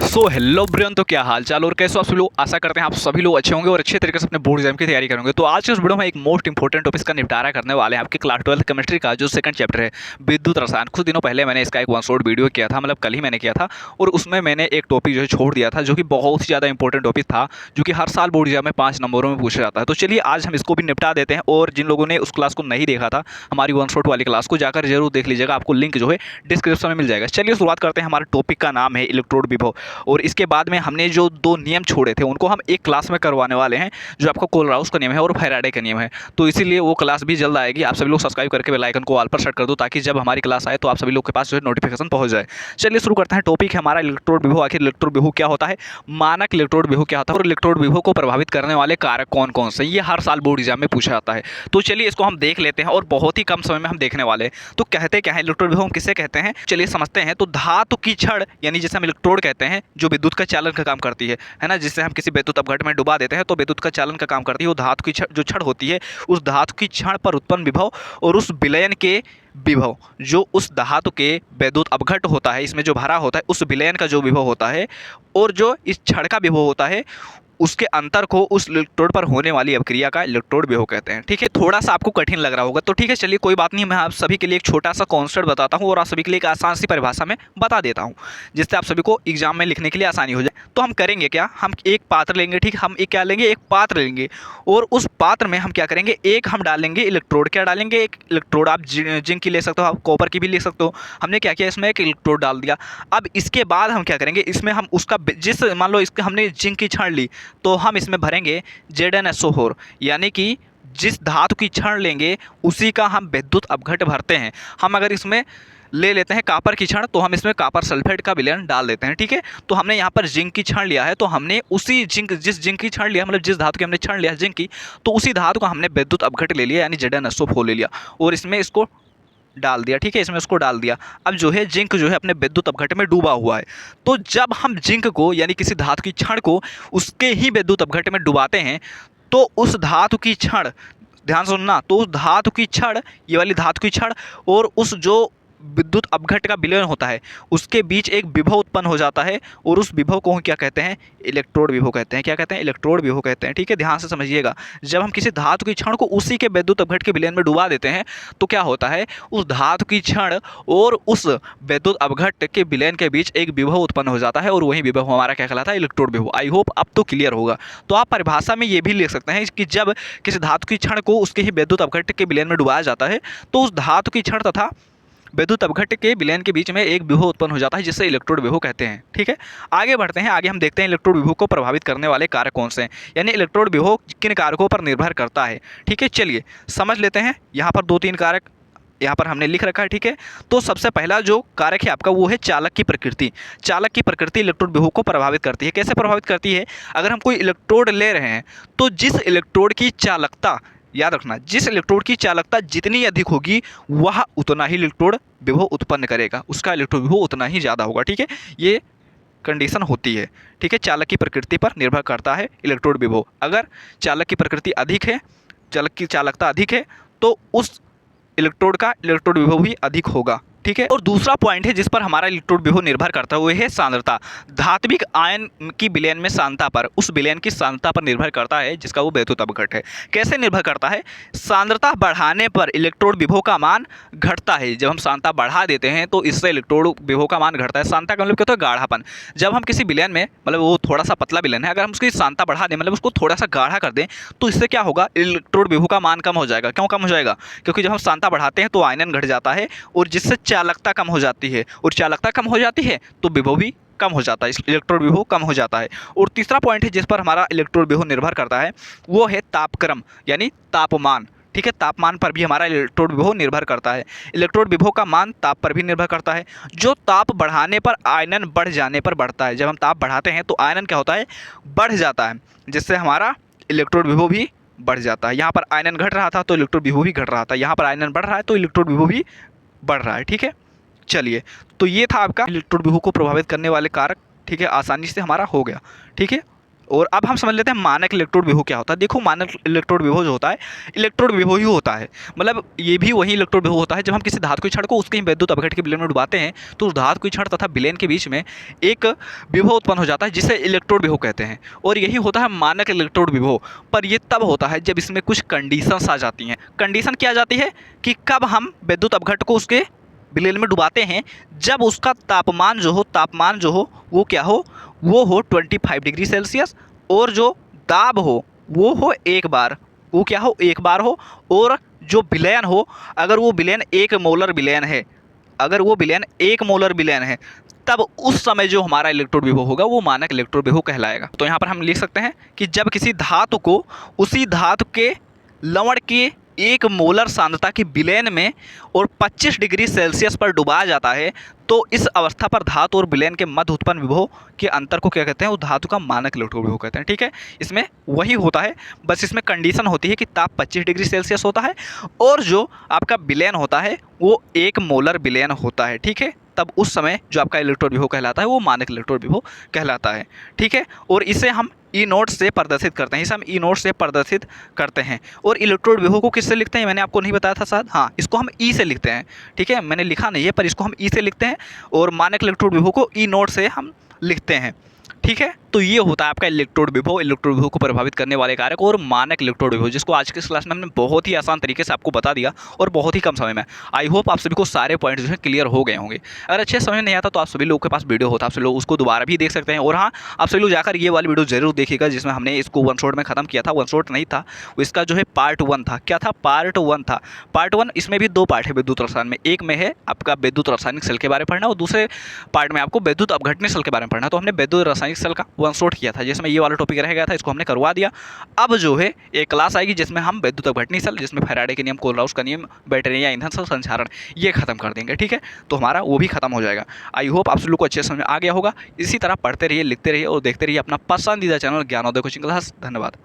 So hello Brian, तो क्या हाल चाल और कैसे हो आप सभी लोग। आशा करते हैं आप सभी लोग अच्छे होंगे और अच्छे तरीके से अपने बोर्ड एग्जाम की तैयारी करेंगे। तो आज के इस वीडियो में एक मोस्ट इंपॉर्टेंट टॉपिक का निपटारा करने वाले हैं, आपके क्लास 12 केमिस्ट्री का जो सेकंड चैप्टर है विद्युत रसायन। कुछ दिनों पहले मैंने इसका एक वन शॉट वीडियो किया था, मतलब कल ही मैंने किया था, और उसमें मैंने एक टॉपिक जो है छोड़ दिया था जो कि बहुत ही ज़्यादा इंपॉर्टेंट टॉपिक था, जो कि हर साल बोर्ड एग्जाम में 5 नंबरों में पूछा जाता है। तो चलिए आज हम इसको भी निपटा देते हैं, और जिन लोगों ने उस क्लास को नहीं देखा था, हमारी वन शॉट वाली क्लास को जाकर जरूर देख लीजिएगा, आपको लिंक जो है डिस्क्रिप्शन में मिल जाएगा। चलिए शुरुआत करते हैं। हमारे टॉपिक का नाम है इलेक्ट्रोड विभव, और इसके बाद में हमने जो दो नियम छोड़े थे उनको हम एक क्लास में करवाने वाले हैं, जो आपको कोलराउस का नियम है और फैराडे का नियम है। तो इसीलिए वो क्लास भी जल्द आएगी। आप सभी लोग सब्सक्राइब करके बेल आइकन को ऑल पर सेट कर दो, ताकि जब हमारी क्लास आए तो आप सभी लोग के पास जो है नोटिफिकेशन पहुंच जाए। चलिए शुरू करते हैं। टॉपिक है हमारा इलेक्ट्रोड विभव। आखिर इलेक्ट्रोड विभव क्या होता है, मानक इलेक्ट्रोड विभव क्या होता है, और इलेक्ट्रोड विभव को प्रभावित करने वाले कारक कौन कौन से, ये हर साल बोर्ड एग्जाम में पूछा जाता है। तो चलिए इसको हम देख लेते हैं, और बहुत ही कम समय में हम देखने वाले हैं। तो कहते क्या है इलेक्ट्रोड विभव, हम किसे कहते हैं, चलिए समझते हैं। तो धातु की छड़, यानी जिसे हम इलेक्ट्रोड कहते हैं, जो विद्युत का चालन का काम करती है ना, जिससे हम किसी विद्युत अपघट में डुबा देते हैं तो विद्युत का चालन का काम करती है। वो धातु की जो छड़ होती है, उस धातु की छड़ पर उत्पन्न विभव और उस विलयन के विभव, जो उस धातु के विद्युत अपघट होता है, इसमें जो भरा होता है, उस विलयन का जो विभव होता है, और जो इस छड़ का विभव होता है, उसके अंतर को उस इलेक्ट्रोड पर होने वाली अभिक्रिया का इलेक्ट्रोड विभव कहते हैं। ठीक है, थोड़ा सा आपको कठिन लग रहा होगा, तो ठीक है चलिए कोई बात नहीं, मैं आप सभी के लिए एक छोटा सा कॉन्सेप्ट बताता हूँ और आप सभी के लिए एक आसान सी परिभाषा में बता देता हूँ, जिससे आप सभी को एग्जाम में लिखने के लिए आसानी हो जाए। तो हम करेंगे क्या, हम एक पात्र लेंगे, ठीक, हम एक क्या लेंगे, एक पात्र लेंगे, और उस पात्र में हम क्या करेंगे, एक हम डालेंगे इलेक्ट्रोड। क्या डालेंगे, एक इलेक्ट्रोड। आप जिंक की ले सकते हो, आप कॉपर की भी ले सकते हो। हमने क्या किया, इसमें एक इलेक्ट्रोड डाल दिया। अब इसके बाद हम क्या करेंगे, इसमें हम उसका जिस, मान लो इसके हमने जिंक की छड़ ली, तो हम इसमें भरेंगे ZnSO4, यानी कि जिस धातु की छड़ लेंगे उसी का हम विद्युत अपघट भरते हैं। हम अगर इसमें ले लेते हैं कापर की छड़, तो हम इसमें कापर सल्फेट का विलयन डाल देते हैं। ठीक है, तो हमने यहाँ पर जिंक की छड़ लिया है, तो हमने उसी जिंक, जिस जिंक की छड़ लिया, मतलब जिस धातु की हमने छड़ लिया जिंक की, तो उसी धातु का हमने विद्युत अपघट ले लिया, यानी ZnSO4 ले लिया, और इसमें इसको डाल दिया। ठीक है, इसमें उसको डाल दिया। अब जो है जिंक जो है अपने विद्युत अपघट में डूबा हुआ है। तो जब हम जिंक को, यानी किसी धातु की छड़ को, उसके ही विद्युत अपघट में डुबाते हैं, तो उस धातु की छड़, ध्यान सुनना, तो उस धातु की छड़, ये वाली धातु की छड़, और उस जो विद्युत अपघट का विलयन होता है, उसके बीच एक विभव उत्पन्न हो जाता है, और उस विभव को क्या कहते हैं, इलेक्ट्रोड विभव कहते हैं। क्या कहते हैं, इलेक्ट्रोड विभव कहते हैं। ठीक है, ध्यान से समझिएगा। जब हम किसी धातु की छड़ को उसी के विद्युत अपघट के विलयन में डुबा देते हैं, तो क्या होता है, उस धातु की छड़ और उस विद्युत अपघट के विलयन के बीच एक विभव उत्पन्न हो जाता है, और वही विभव हमारा क्या कहलाता है, इलेक्ट्रोड विभव। आई होप अब तो क्लियर होगा। तो आप परिभाषा में ये भी लिख सकते हैं कि जब किसी धातु की छड़ को उसके ही विद्युत अपघट के विलयन में डुबाया जाता है, तो उस धातु की छड़ तथा विद्युत अपघट के विलयन के बीच में एक विभव उत्पन्न हो जाता है, जिसे इलेक्ट्रोड विभव कहते हैं। ठीक है, आगे बढ़ते हैं। आगे हम देखते हैं इलेक्ट्रोड विभव को प्रभावित करने वाले कारक कौन से हैं, यानी इलेक्ट्रोड विभव किन कारकों पर निर्भर करता है। ठीक है, चलिए समझ लेते हैं। यहाँ पर 2-3 कारक यहाँ पर हमने लिख रखा है। ठीक है, तो सबसे पहला जो कारक है आपका, वो है चालक की प्रकृति। चालक की प्रकृति इलेक्ट्रोड विभव को प्रभावित करती है। कैसे प्रभावित करती है, अगर हम कोई इलेक्ट्रोड ले रहे हैं, तो जिस इलेक्ट्रोड की चालकता, याद रखना, जिस इलेक्ट्रोड की चालकता जितनी अधिक होगी, वह उतना ही इलेक्ट्रोड विभव उत्पन्न करेगा, उसका इलेक्ट्रोड विभव उतना ही ज़्यादा होगा। ठीक है, ये कंडीशन होती है। ठीक है, चालक की प्रकृति पर निर्भर करता है इलेक्ट्रोड विभव। अगर चालक की प्रकृति अधिक है, चालक की चालकता अधिक है, तो उस इलेक्ट्रोड का इलेक्ट्रोड विभव भी अधिक होगा। ठीक है, और दूसरा पॉइंट है जिस पर हमारा इलेक्ट्रोड विभव निर्भर करता है, वो है सांद्रता। धात्विक आयन की विलयन में सांद्रता पर, उस विलयन की सांद्रता पर निर्भर करता है जिसका वो विद्युत अपघट है। कैसे निर्भर करता है, सांद्रता बढ़ाने पर इलेक्ट्रोड विभव का मान घटता है। जब हम सांद्रता बढ़ा देते हैं तो इससे इलेक्ट्रोड विभव का मान घटता है। सांद्रता का मतलब क्या होता है, गाढ़ापन। जब हम किसी विलयन में, मतलब वो थोड़ा सा पतला विलयन है, अगर हम उसकी सांद्रता बढ़ा दें, मतलब उसको थोड़ा सा गाढ़ा कर दें, तो इससे क्या होगा, इलेक्ट्रोड विभव का मान कम हो जाएगा। क्यों कम हो जाएगा, क्योंकि जब हम सांद्रता बढ़ाते हैं तो आयनन घट जाता है, और जिससे चालकता कम हो जाती है, और चालकता कम हो जाती है तो विभव भी कम हो जाता है, इलेक्ट्रोड विभव कम हो जाता है। और तीसरा पॉइंट है जिस पर हमारा इलेक्ट्रोड विभव निर्भर करता है, वो है तापक्रम, यानी तापमान। ठीक है, तापमान पर भी हमारा इलेक्ट्रोड विभव निर्भर करता है। इलेक्ट्रोड विभव का मान ताप पर भी निर्भर करता है। जो ताप बढ़ाने पर आयनन बढ़ जाने पर बढ़ता है, जब हम ताप बढ़ाते हैं तो आयनन क्या होता है, बढ़ जाता है, जिससे हमारा इलेक्ट्रोड विभव भी बढ़ जाता है। यहाँ पर आयनन घट रहा था तो इलेक्ट्रोड विभव भी घट रहा था, यहाँ पर आयनन बढ़ रहा है तो इलेक्ट्रोड विभव भी बढ़ रहा है। ठीक है, चलिए, तो ये था आपका इलेक्ट्रोड विभव को प्रभावित करने वाले कारक। ठीक है, आसानी से हमारा हो गया। ठीक है, और अब हम समझ लेते हैं मानक इलेक्ट्रोड विभव क्या होता है। देखो मानक इलेक्ट्रोड विभव जो होता है, इलेक्ट्रोड विभव ही होता है, मतलब ये भी वही इलेक्ट्रोड विभव होता है जब हम किसी धातु के क्षण को उसके ही विद्युत अपघट के विलयन में डुबाते हैं तो उस धातु के क्षण तथा विलयन के बीच में एक विभव उत्पन्न हो जाता है जिसे इलेक्ट्रोड विभव कहते हैं, और यही होता है मानक इलेक्ट्रोड विभव। पर ये तब होता है जब इसमें कुछ कंडीशंस आ जाती हैं। कंडीशन क्या आ जाती है कि कब हम विद्युत अपघट को उसके विलयन में डुबाते हैं, जब उसका तापमान जो हो वो क्या हो, वो हो 25 डिग्री सेल्सियस, और जो दाब हो वो हो 1 बार, वो क्या हो 1 बार हो, और जो विलयन हो, अगर वो विलयन 1 मोलर विलयन है, अगर वो विलयन 1 मोलर विलयन है, तब उस समय जो हमारा इलेक्ट्रोड विभव होगा वो मानक इलेक्ट्रोड विभव कहलाएगा। तो यहाँ पर हम लिख सकते हैं कि जब किसी धातु को उसी धातु के लवण के 1 मोलर सांद्रता की विलयन में और 25 डिग्री सेल्सियस पर डुबाया जाता है, तो इस अवस्था पर धातु और विलयन के मध्य उत्पन्न विभव के अंतर को क्या कहते हैं, उस धातु का मानक इलेक्ट्रोड विभव कहते हैं। ठीक है, इसमें वही होता है, बस इसमें कंडीशन होती है कि ताप 25 डिग्री सेल्सियस होता है और जो आपका विलयन होता है वो 1 मोलर विलयन होता है। ठीक है, तब उस समय जो आपका इलेक्ट्रोड विभव कहलाता है वो मानक इलेक्ट्रोड विभव कहलाता है। ठीक है, और इसे हम ई नोट से प्रदर्शित करते हैं, इसे हम ई नोट से प्रदर्शित करते हैं। और इलेक्ट्रोड विभव को किससे लिखते हैं, मैंने आपको नहीं बताया था शायद, हाँ, इसको हम ई से लिखते हैं। ठीक है, मैंने लिखा नहीं है पर इसको हम ई से लिखते हैं, और मानक इलेक्ट्रोड विभव को ई नोट से हम लिखते हैं। ठीक है, तो ये होता है आपका इलेक्ट्रोड विभव को प्रभावित करने वाले कारक और मानक इलेक्ट्रोड विभव, जिसको आज की इस क्लास में हमने बहुत ही आसान तरीके से आपको बता दिया और बहुत ही कम समय में। आई होप आप सभी को सारे पॉइंट्स जो है क्लियर हो गए होंगे। अगर अच्छे समझ नहीं आता तो आप सभी लोगों के पास वीडियो होता है, आप सभी लोग उसको दोबारा भी देख सकते हैं। और हाँ, आप सभी लोग जाकर ये वाली वीडियो जरूर देखिएगा जिसमें हमने इसको वन शॉट में खत्म किया था। वन शॉट नहीं था, इसका जो है पार्ट 1 था। क्या था, पार्ट 1 था। पार्ट 1, इसमें भी 2 पार्ट है विद्युत रसायन में। एक में है आपका विद्युत रासायनिक सेल के बारे में पढ़ना, और दूसरे पार्ट में आपको विद्युत अपघटनीय सेल के बारे में पढ़ना। तो हमने विद्युत रासायनिक सेल का वन शॉट किया था जिसमें ये वाला टॉपिक रह गया था, इसको हमने करवा दिया। अब जो है एक क्लास आएगी जिसमें हम विद्युत अपघटनीय सेल, जिसमें फैराडे के नियम, कोलराउस का नियम, बैटरी या ईंधन सेल संचारण, ये खत्म कर देंगे। ठीक है, तो हमारा वो भी खत्म हो जाएगा। आई होप आप सभी लोग को अच्छे समझ में आ गया होगा। इसी तरह पढ़ते रहिए, लिखते रहिए और देखते रहिए अपना पसंदीदा चैनल ज्ञानोदय कोचिंग क्लास। धन्यवाद।